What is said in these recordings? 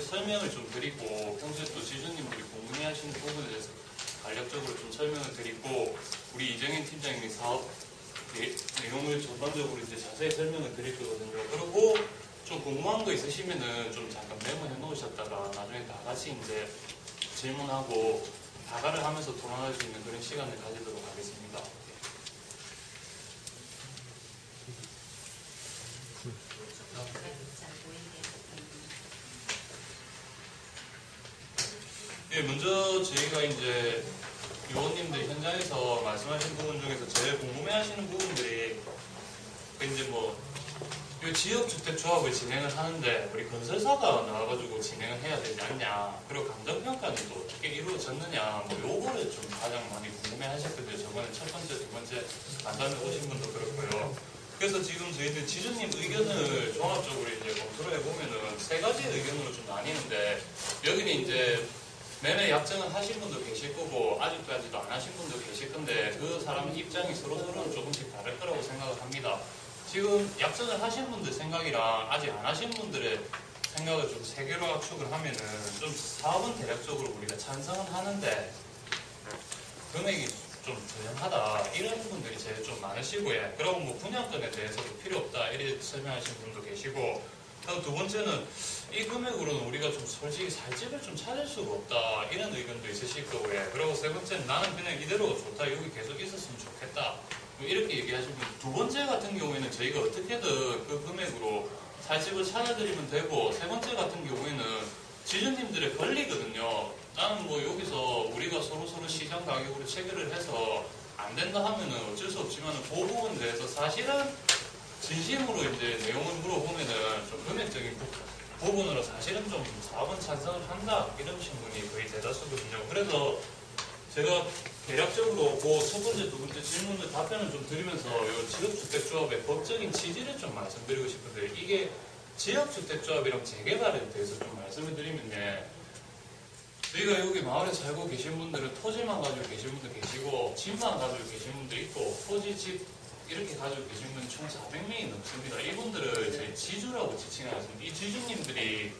설명을 좀 드리고 평소에 또 지주님들이 궁금해하시는 부분에 대해서 간략적으로 좀 설명을 드리고 우리 이정현 팀장님이 사업 내용을 전반적으로 이제 자세히 설명을 드릴 거거든요. 그리고 좀 궁금한 거 있으시면은 좀 잠깐 메모해 놓으셨다가 나중에 다 같이 이제 질문하고 다가를 하면서 토론할 수 있는 그런 시간을 가지도록 하겠습니다. 예, 먼저 저희가 이제 요원님들 현장에서 말씀하신 부분 중에서 제일 궁금해하시는 부분들이 이제 뭐 지역주택조합을 진행을 하는데 우리 건설사가 나와가지고 진행을 해야 되지 않냐, 그리고 감정평가는 또 어떻게 이루어졌느냐, 뭐 요거를 좀 가장 많이 궁금해하셨거든요. 저번에 첫 번째, 두 번째 간담회 오신 분도 그렇고요. 그래서 지금 저희들 지주님 의견을 종합적으로 이제 검토를 해보면은 세 가지 의견으로 좀 나뉘는데, 여기는 이제 매매 약정을 하신 분도 계실 거고 아직까지도 안 하신 분도 계실 건데 그 사람 입장이 서로서로는 조금씩 다를 거라고 생각을 합니다. 지금 약정을 하신 분들 생각이랑 아직 안 하신 분들의 생각을 좀 세 개로 압축을 하면은 좀 사업은 대략적으로 우리가 찬성은 하는데 금액이 좀 저렴하다 이런 분들이 제일 좀 많으시고요. 그리고 뭐 분양권에 대해서도 필요 없다 이렇게 설명하신 분도 계시고, 두 번째는 이 금액으로는 우리가 좀 솔직히 살 집을 좀 찾을 수가 없다 이런 의견도 있으실 거고요. 그리고 세 번째는 나는 그냥 이대로가 좋다, 여기 계속 있었으면 좋겠다 뭐 이렇게 얘기하시면, 두 번째 같은 경우에는 저희가 어떻게든 그 금액으로 살 집을 찾아드리면 되고, 세 번째 같은 경우에는 지주님들의 권리거든요. 나는 뭐 여기서 우리가 서로서로 시장 가격으로 체결을 해서 안 된다 하면은 어쩔 수 없지만 그 부분에 대해서 사실은 진심으로 이제 내용을 물어보면은 좀 금액적인 부분으로 사실은 좀 사업은 찬성을 한다 이러신 분이 거의 대다수거든요. 그래서 제가 대략적으로 그 첫 번째, 두 번째 질문을 답변을 좀 드리면서 이 지역주택조합의 법적인 취지를 좀 말씀드리고 싶은데, 이게 지역주택조합이랑 재개발에 대해서 좀 말씀을 드리면, 저희가 여기 마을에 살고 계신 분들은 토지만 가지고 계신 분도 계시고 집만 가지고 계신 분도 있고 토지, 집 이렇게 가지고 계신 분이 총 400명이 넘습니다. 이분들을 저희 지주라고 지칭하겠습니다. 이 지주님들이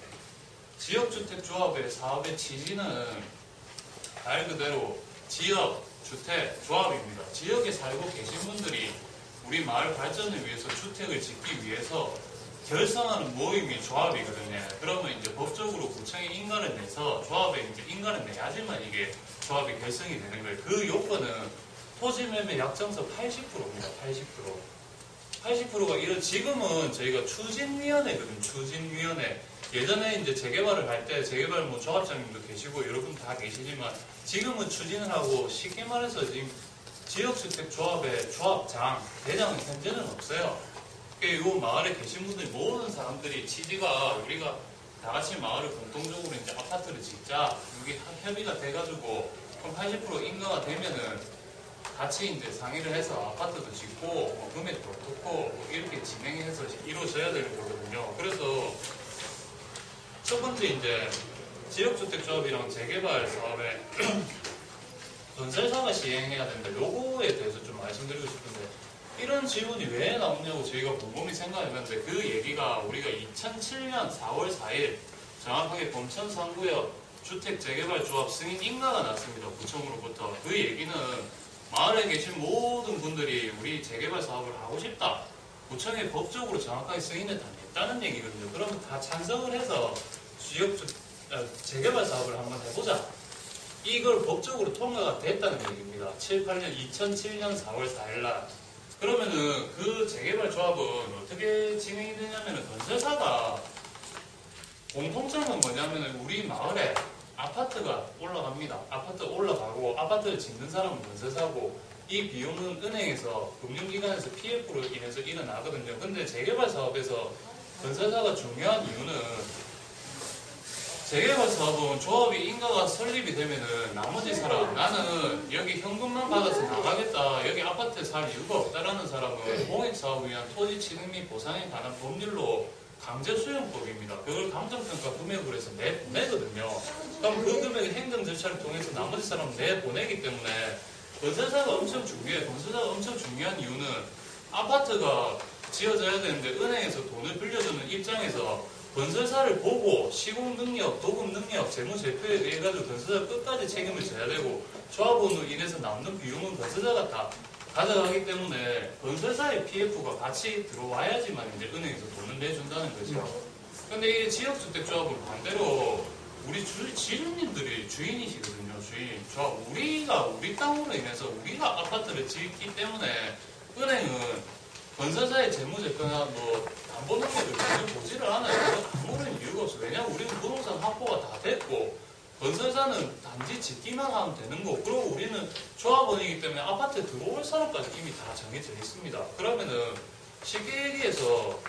지역주택조합의 사업의 취지는 말 그대로 지역주택조합입니다. 지역에 살고 계신 분들이 우리 마을 발전을 위해서 주택을 짓기 위해서 결성하는 모임이 조합이거든요. 그러면 이제 법적으로 구청에 인가를 내서 조합에 이제 인가를 내야지만 이게 조합이 결성이 되는 거예요. 그 요건은 토지매매 약정서 80%입니다. 80%가 이런, 지금은 저희가 추진위원회거든요. 추진위원회. 예전에 이제 재개발을 할 때 재개발 뭐 조합장님도 계시고 여러분 다 계시지만 지금은 추진을 하고, 쉽게 말해서 지금 지역주택조합의 조합장, 대장은 현재는 없어요. 이 마을에 계신 분들 모든 사람들이 취지가 우리가 다 같이 마을을 공통적으로 이제 아파트를 짓자, 여기 협의가 돼가지고 그럼 80% 인가가 되면은 같이 이제 상의를 해서 아파트도 짓고 뭐 금액도 어떻고 뭐 이렇게 진행해서 이루어져야 되는 거거든요. 그래서 첫 번째 이제 지역주택조합이랑 재개발 사업에 건설사가 시행해야 된다. 요거에 대해서 좀 말씀드리고 싶은데, 이런 질문이 왜 나오냐고 저희가 곰곰이 생각해봤는데, 그 얘기가 우리가 2007년 4월 4일 정확하게 범천 3구역 주택재개발조합 승인 인가가 났습니다. 구청으로부터. 그 얘기는 마을에 계신 모든 분들이 우리 재개발 사업을 하고 싶다, 구청에 법적으로 정확하게 승인을 다 냈다는 얘기거든요. 그러면 다 찬성을 해서 재개발 사업을 한번 해보자, 이걸 법적으로 통과가 됐다는 얘기입니다. 2007년 4월 4일날. 그러면은 그 재개발 조합은 어떻게 진행이 되냐면은, 건설사가 공통점은 뭐냐면은 우리 마을에 아파트가 올라갑니다. 아파트 올라가고 아파트를 짓는 사람은 건설사고, 이 비용은 은행에서 금융기관에서 PF로 인해서 일어나거든요. 근데 재개발 사업에서 건설사가 중요한 이유는, 재개발 사업은 조합이 인가가 설립이 되면은 나머지 사람, 나는 여기 현금만 받아서 나가겠다, 여기 아파트에 살 이유가 없다라는 사람은 공익사업을 위한 토지 취득 및 보상에 관한 법률로 강제수용법입니다. 그걸 감정평가 금액으로 해서 내보내거든요. 그럼 그 금액의 행정 절차를 통해서 나머지 사람은 내보내기 때문에 건설사가 엄청 중요해요. 건설사가 엄청 중요한 이유는 아파트가 지어져야 되는데 은행에서 돈을 빌려주는 입장에서 건설사를 보고 시공 능력, 도급 능력, 재무 제표에 의해 가지고 건설사 끝까지 책임을 져야 되고 조합원으로 인해서 남는 비용은 건설사가 다 가져가기 때문에 건설사의 PF가 같이 들어와야지만 이제 은행에서 돈을 내준다는 거죠. 근데 이 지역주택조합은 반대로 우리 지주님들이 주인이시거든요. 주인. 우리가 우리 땅으로 인해서 우리가 아파트를 짓기 때문에 은행은 건설사의 재무제표나 뭐 담보 능력을 전혀 보지를 않아요. 아무런 이유가 없어요. 왜냐하면 우리는 부동산 확보가 다 됐고 건설사는 단지 짓기만 하면 되는 거고 그리고 우리는 조합원이기 때문에 아파트에 들어올 사람까지 이미 다 정해져 있습니다. 그러면은 쉽게 얘기해서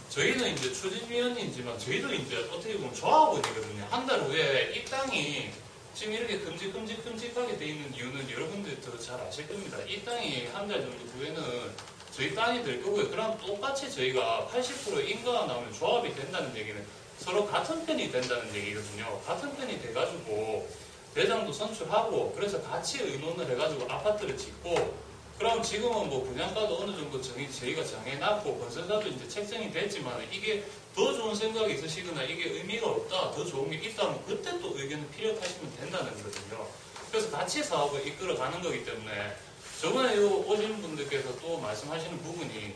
저희는 이제 추진위원이지만 저희도 이제 어떻게 보면 조합원이거든요. 한 달 후에 이 땅이 지금 이렇게 큼직큼직하게 돼 있는 이유는 여러분들도 잘 아실 겁니다. 이 땅이 한 달 정도 후에는 저희 땅이 될 거고요. 그럼 똑같이 저희가 80% 인가가 나오면 조합이 된다는 얘기는 서로 같은 편이 된다는 얘기거든요. 같은 편이 돼가지고 대장도 선출하고 그래서 같이 의논을 해가지고 아파트를 짓고 그럼 지금은 뭐 분양가도 어느 정도 저희가 정해놨고 건설사도 이제 책정이 됐지만 이게 더 좋은 생각이 있으시거나 이게 의미가 없다, 더 좋은 게 있다면 그때 또 의견을 피력하시면 된다는 거거든요. 그래서 같이 사업을 이끌어가는 거기 때문에 저번에 오신 분들께서 또 말씀하시는 부분이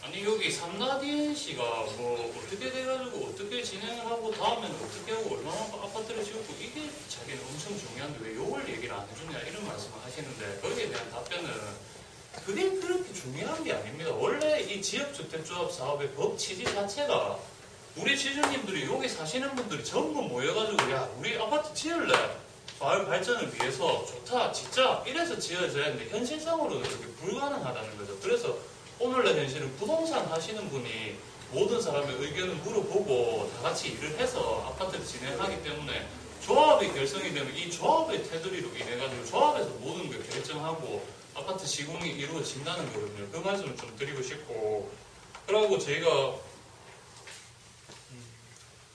아니 여기 삼라디엔씨가 뭐 어떻게 돼가지고 어떻게 진행을 하고 다음에는 어떻게 하고 얼마나 아파트를 지었고 이게 자기는 엄청 중요한데 왜 요걸 얘기를 안 해주냐 이런 말씀을 하시는데 거기에 대한 답변은 그게 그렇게 중요한 게 아닙니다. 원래 이 지역주택조합 사업의 법 취지 자체가 우리 지주님들이 여기 사시는 분들이 전부 모여가지고 야 우리 아파트 지을래? 마을 발전을 위해서 좋다 진짜 이래서 지어져야 하는데 현실상으로는 그게 불가능하다는 거죠. 그래서 오늘날 현실은 부동산 하시는 분이 모든 사람의 의견을 물어보고 다 같이 일을 해서 아파트를 진행하기 때문에 조합이 결성이 되면 이 조합의 테두리로 인해 가지고 조합에서 모든 걸 결정하고 아파트 시공이 이루어진다는 거거든요. 그 말씀을 좀 드리고 싶고 그리고 저희가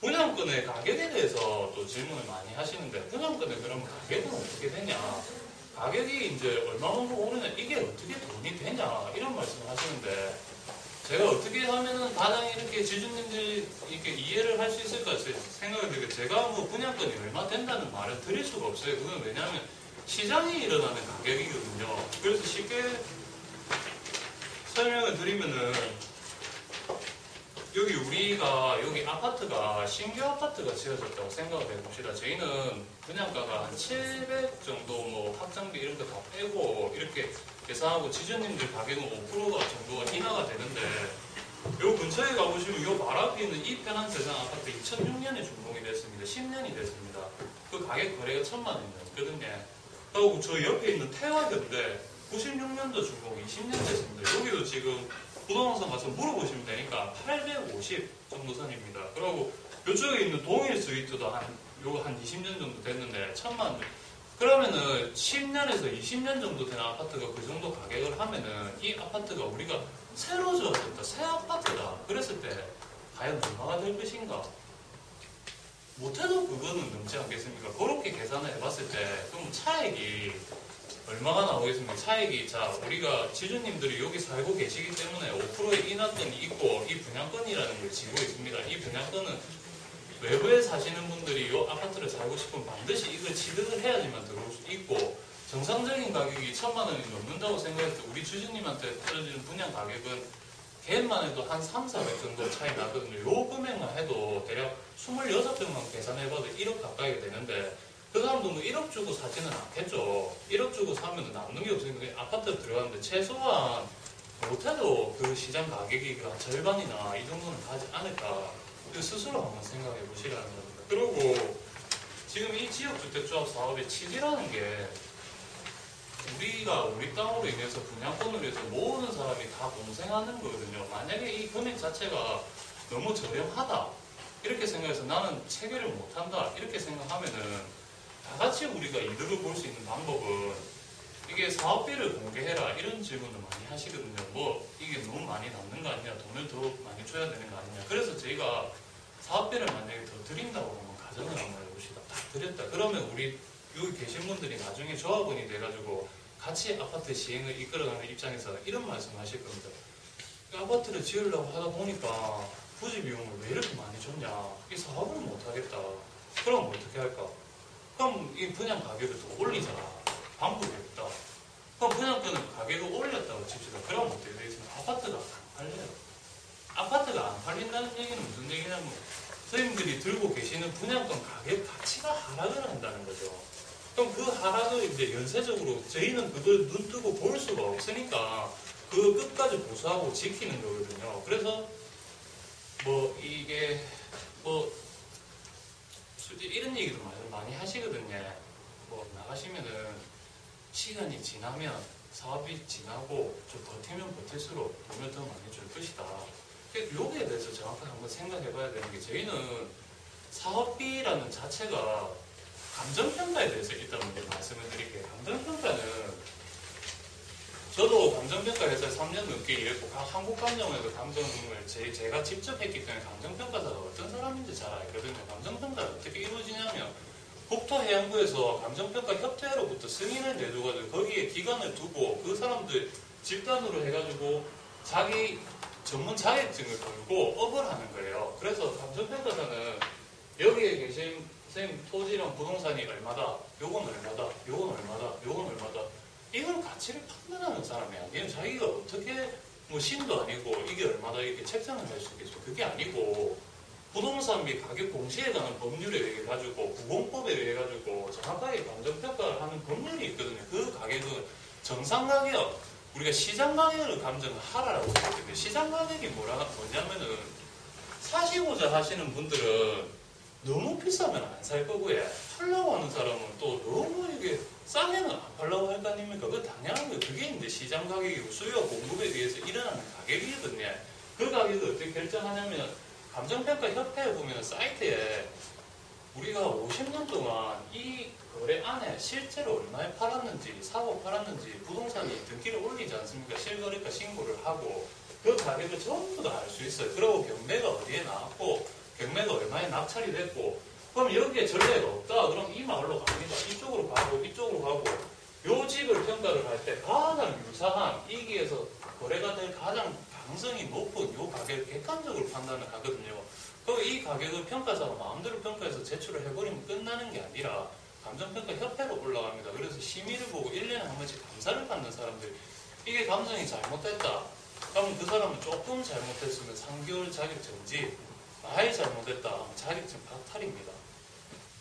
분양권의 가격에 대해서 또 질문을 많이 하시는데 분양권에 그러면 가격은 어떻게 되냐 가격이 이제 얼마만큼 오르냐 이게 어떻게 돈이 되냐 이런 말씀을 하시는데 제가 어떻게 하면은 가장 이렇게 지주님들이 이렇게 이해를 할 수 있을까 생각을 드리고 제가 뭐 분양권이 얼마 된다는 말을 드릴 수가 없어요. 그건 왜냐하면 시장이 일어나는 가격이거든요. 그래서 쉽게 설명을 드리면은 여기 아파트가 신규 아파트가 지어졌다고 생각을 해봅시다. 저희는 분양가가 한 700 정도 뭐 확장비 이런 거 다 빼고 이렇게 계산하고 지주님들 가격은 5%가 정도가 인하가 되는데 요 근처에 가보시면 요 말 앞에 있는 이 편한 세상 아파트 2006년에 준공이 됐습니다. 10년이 됐습니다. 그 가격 거래가 1,000만 원이었거든요. 그리고 저 옆에 있는 태화현대 96년도 준공 20년 됐습니다. 여기도 지금 부동산 가서 물어보시면 되니까 850 정도 선입니다. 그리고 이쪽에 있는 동일 스위트도 한 20년 정도 됐는데 1,000만 원. 그러면은 10년에서 20년 정도 된 아파트가 그 정도 가격을 하면은 이 아파트가 우리가 새로 지어졌다, 새 아파트다. 그랬을 때 과연 얼마가 될 것인가? 못해도 그거는 넘지 않겠습니까? 그렇게 계산을 해봤을 때 그럼 차액이 얼마가 나오겠습니까? 차익이 우리가 지주님들이 여기 살고 계시기 때문에 5%의 인하권이 있고 이 분양권이라는 걸 지고 있습니다. 이 분양권은 외부에 사시는 분들이 이 아파트를 살고 싶으면 반드시 이걸 취득을 해야지만 들어올 수 있고 정상적인 가격이 1,000만 원이 넘는다고 생각할 때 우리 주주님한테 떨어지는 분양 가격은 걔만 해도 한 3, 400 정도 차이 나거든요. 요 금액만 해도 대략 26평만 계산해봐도 1억 가까이 되는데 그 사람도 뭐 1억 주고 사지는 않겠죠. 1억 주고 사면 남는 게 없으니까 아파트 들어가는데 최소한 못해도 그 시장 가격이 한 절반이나 이 정도는 가지 않을까. 스스로 한번 생각해 보시라는 겁니다. 그리고 지금 이 지역주택조합 사업의 취지라는 게 우리가 우리 땅으로 인해서 분양권으로 해서 모든 사람이 다 공생하는 거거든요. 만약에 이 금액 자체가 너무 저렴하다. 이렇게 생각해서 나는 체결을 못한다. 이렇게 생각하면은 다 같이 우리가 이득을 볼 수 있는 방법은 이게 사업비를 공개해라 이런 질문을 많이 하시거든요. 뭐 이게 너무 많이 남는 거 아니냐, 돈을 더 많이 줘야 되는 거 아니냐. 그래서 저희가 사업비를 만약에 더 드린다고 하면 가정을 한번 해봅시다. 다 드렸다. 그러면 우리 여기 계신 분들이 나중에 조합원이 돼가지고 같이 아파트 시행을 이끌어가는 입장에서 이런 말씀을 하실 겁니다. 아파트를 지으려고 하다 보니까 부지 비용을 왜 이렇게 많이 줬냐? 이 사업을 못 하겠다. 그럼 어떻게 할까? 그럼 이 분양 가격을 더 올리자. 방법이 없다. 그럼 분양가는 가격을 올렸다고 칩시다. 그럼 어떻게 되겠습니까? 아파트가 안 팔려요. 아파트가 안 팔린다는 얘기는 무슨 얘기냐면 선생님들이 들고 계시는 분양권 가격 가치가 하락을 한다는 거죠. 그럼 그 하락을 이제 연쇄적으로 저희는 그걸 눈 뜨고 볼 수가 없으니까 그 끝까지 보수하고 지키는 거거든요. 그래서 뭐 이게 뭐 솔직히 이런 얘기도 많이 하시거든요. 뭐 나가시면은 시간이 지나면 사업이 지나고 좀 버티면 버틸수록 돈을 더 많이 줄 것이다. 여기에 대해서 정확하게 한번 생각해 봐야 되는 게 저희는 사업비라는 자체가 감정평가에 대해서 일단 먼저 말씀을 드릴게요. 감정평가는 저도 감정평가에서 3년 넘게 일했고 한국감정에서 감정을 제가 직접 했기 때문에 감정평가사가 어떤 사람인지 잘 알거든요. 감정평가가 어떻게 이루어지냐면 국토해양부에서 감정평가 협회로부터 승인을 내줘가지고 거기에 기간을 두고 그 사람들 집단으로 해가지고 자기 전문 자격증을 걸고 업을 하는 거예요. 그래서 감정평가사는 여기에 계신 선생님 토지랑 부동산이 얼마다, 요건 얼마다, 요건 얼마다, 요건 얼마다 이걸 가치를 판단하는 사람이 아니에요. 자기가 어떻게 뭐 신도 아니고 이게 얼마다 이렇게 책정을 할 수 있겠죠. 그게 아니고 부동산비 가격 공시에 관한 법률에 의해 가지고 구공법에 의해 가지고 정확하게 감정평가를 하는 법률이 있거든요. 그 가격은 정상 가격, 우리가 시장 가격을 감정을 하라고 했거든요. 시장 가격이 뭐냐면은 사시고자 하시는 분들은 너무 비싸면 안 살 거고요. 팔려고 하는 사람은 또 너무 이게 싸게는 안 팔려고 할 거 아닙니까? 그 당연한 거 그게 이제 시장 가격이고 수요와 공급에 의해서 일어나는 가격이거든요. 그 가격을 어떻게 결정하냐면 감정평가 협회에 보면 사이트에 우리가 50년 동안 이 거래 안에 실제로 얼마에 팔았는지, 사고 팔았는지 부동산이 등기를 올리지 않습니까? 실거래가 신고를 하고 그 가격을 전부 다 알 수 있어요. 그리고 경매가 어디에 나왔고 경매가 얼마에 낙찰이 됐고 그럼 여기에 전례가 없다. 그럼 이 마을로 갑니다. 이쪽으로 가고 이쪽으로 가고 요 집을 평가를 할 때 가장 유사한 이기에서 거래가 될 가장 가능성이 높은 요 가격을 객관적으로 판단을 하거든요. 그럼 이 가격을 평가사가 마음대로 평가해서 제출을 해버리면 끝나는 게 아니라 감정평가 협회로 올라갑니다. 그래서 심의를 보고 1년에 한 번씩 감사를 받는 사람들 이게 감정이 잘못됐다. 그러면 그 사람은 조금 잘못했으면 3개월 자격 정지 많이 잘못했다. 자격증 박탈입니다.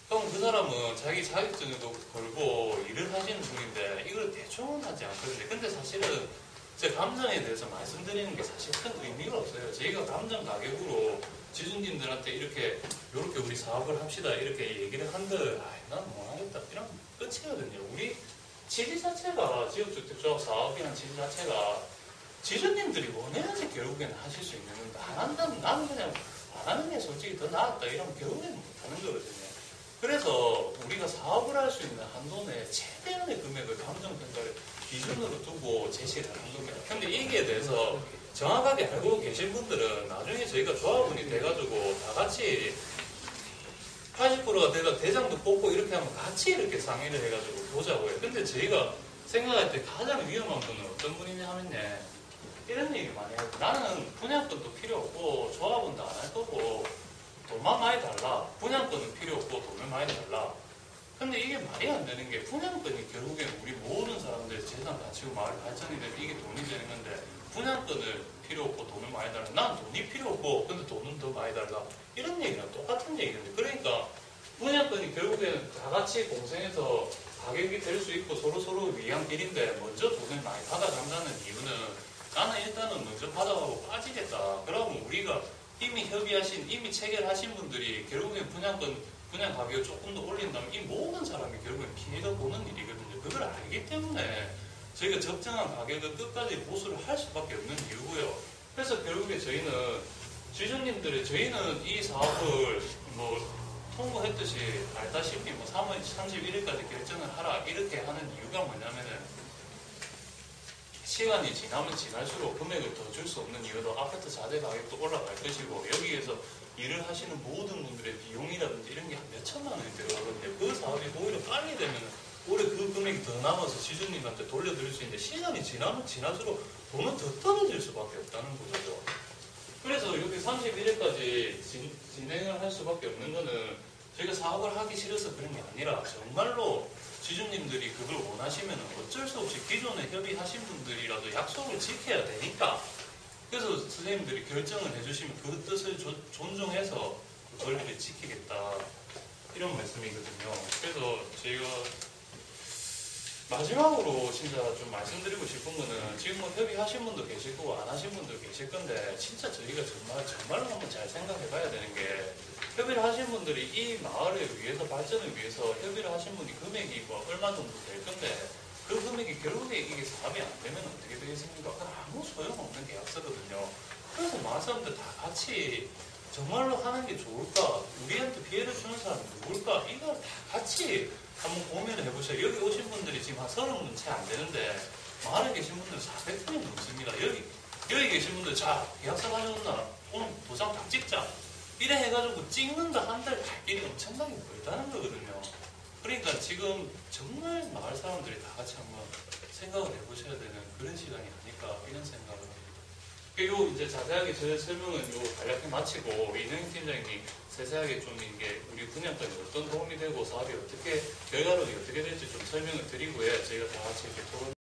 그럼 그 사람은 자기 자격증에도 걸고 일을 하시는 중인데 이걸 대충은 하지 않거든요. 근데 사실은 제 감정에 대해서 말씀드리는 게 사실 큰 의미가 없어요. 저희가 감정 가격으로 지주님들한테 이렇게 우리 사업을 합시다 이렇게 얘기를 한들 난 뭐 하겠다 이런 끝이거든요. 우리 취지 자체가 지역주택조합 사업이라는 취지 자체가 지주님들이 원해야지 결국에는 하실 수 있는 건데 안 한다면 나는 그냥 안 하는 게 솔직히 더 낫다 이러면 결국에는 못하는 거거든요. 그래서 우리가 사업을 할 수 있는 한도 내에 최대한의 금액을 감정평가를 기준으로 두고 제시를 하는 겁니다. 근데 이게 대해서 정확하게 알고 계신 분들은 나중에 저희가 조합원이 돼가지고 다 같이 80%가 돼가 대장도 뽑고 이렇게 하면 같이 이렇게 상의를 해가지고 보자고요. 근데 저희가 생각할 때 가장 위험한 분은 어떤 분이냐 하면요. 이런 얘기 많이 해요. 나는 분양권도 필요 없고 조합원도 안 할 거고 돈만 많이 달라. 분양권은 필요 없고 돈을 많이 달라. 근데 이게 말이 안 되는 게 분양권이 결국에는 우리 모든 사람들의 재산 가치고 마을 발전이 되면 이게 돈이 되는 건데 분양권을 필요 없고 돈을 많이 달라. 난 돈이 필요 없고 근데 돈은 더 많이 달라. 이런 얘기랑 똑같은 얘기인데 그러니까 분양권이 결국에는 다 같이 공생해서 가격이 될 수 있고 서로 위한 길인데 먼저 돈을 많이 받아간다는 이유는 나는 일단은 먼저 받아가고 빠지겠다. 그러면 우리가 이미 협의하신, 이미 체결하신 분들이 결국엔 분양 가격을 조금 더 올린다면 이 모든 사람이 결국엔 피해가 보는 일이거든요. 그걸 알기 때문에 저희가 적정한 가격을 끝까지 보수를 할 수밖에 없는 이유고요. 그래서 결국에 저희는 지주님들의 저희는 이 사업을 통보했듯이 알다시피 3월 31일까지 결정을 하라 이렇게 하는 이유가 뭐냐면은 시간이 지나면 지날수록 금액을 더 줄 수 없는 이유도 아파트 자재 가격도 올라갈 것이고 여기에서 일을 하시는 모든 분들의 비용이라든지 이런 게 한 몇천만 원이 들어가거든요. 그 사업이 오히려 빨리 되면 오히려 그 금액이 더 남아서 지주님한테 돌려드릴 수 있는데 시간이 지나면 지날수록 돈은 더 떨어질 수밖에 없다는 거죠. 그래서 이렇게 31일까지 진행을 할 수밖에 없는 거는 저희가 사업을 하기 싫어서 그런 게 아니라 정말로 지주님들이 그걸 원하시면 어쩔 수 없이 기존에 협의하신 분들이라도 약속을 지켜야 되니까 그래서 선생님들이 결정을 해주시면 그 뜻을 존중해서 그 권리를 지키겠다 이런 말씀이거든요. 그래서 저희가 마지막으로 진짜 좀 말씀드리고 싶은 거는 지금 뭐 협의하신 분도 계실 거고 안 하신 분도 계실 건데 진짜 저희가 정말로 한번 잘 생각해 봐야 되는 게 협의를 하신 분들이 이 마을을 위해서 발전을 위해서 협의를 하신 분이 금액이 뭐 얼마 정도 될 건데 그 금액이 결국에 이게 사업이 안 되면 어떻게 되겠습니까? 아무 소용없는 계약서거든요. 그래서 마을 사람들 다 같이 정말로 하는 게 좋을까? 우리한테 피해를 주는 사람이 누굴까? 이걸 다 같이 한번 고민을 해보셔요. 여기 오신 분들이 지금 한 30분 채 안 되는데 마을에 계신 분들은 400분이 넘습니다. 여기 계신 분들 자 계약서 가져온다. 오늘 도장 다 찍자. 이래 해가지고 찍는다 한 달 갈 길이 엄청나게 멀다는 거거든요. 그러니까 지금 정말 마을 사람들이 다 같이 한번 생각을 해보셔야 되는 그런 시간이 아닐까 이런 생각을 합니다. 요 이제 자세하게 제 설명은 요 간략히 마치고 이능희 팀장님이 세세하게 좀 이게 우리 분양까지 어떤 도움이 되고 사업이 어떻게 결과론이 어떻게 될지 좀 설명을 드리고요. 저희가 다 같이 이렇게 토론.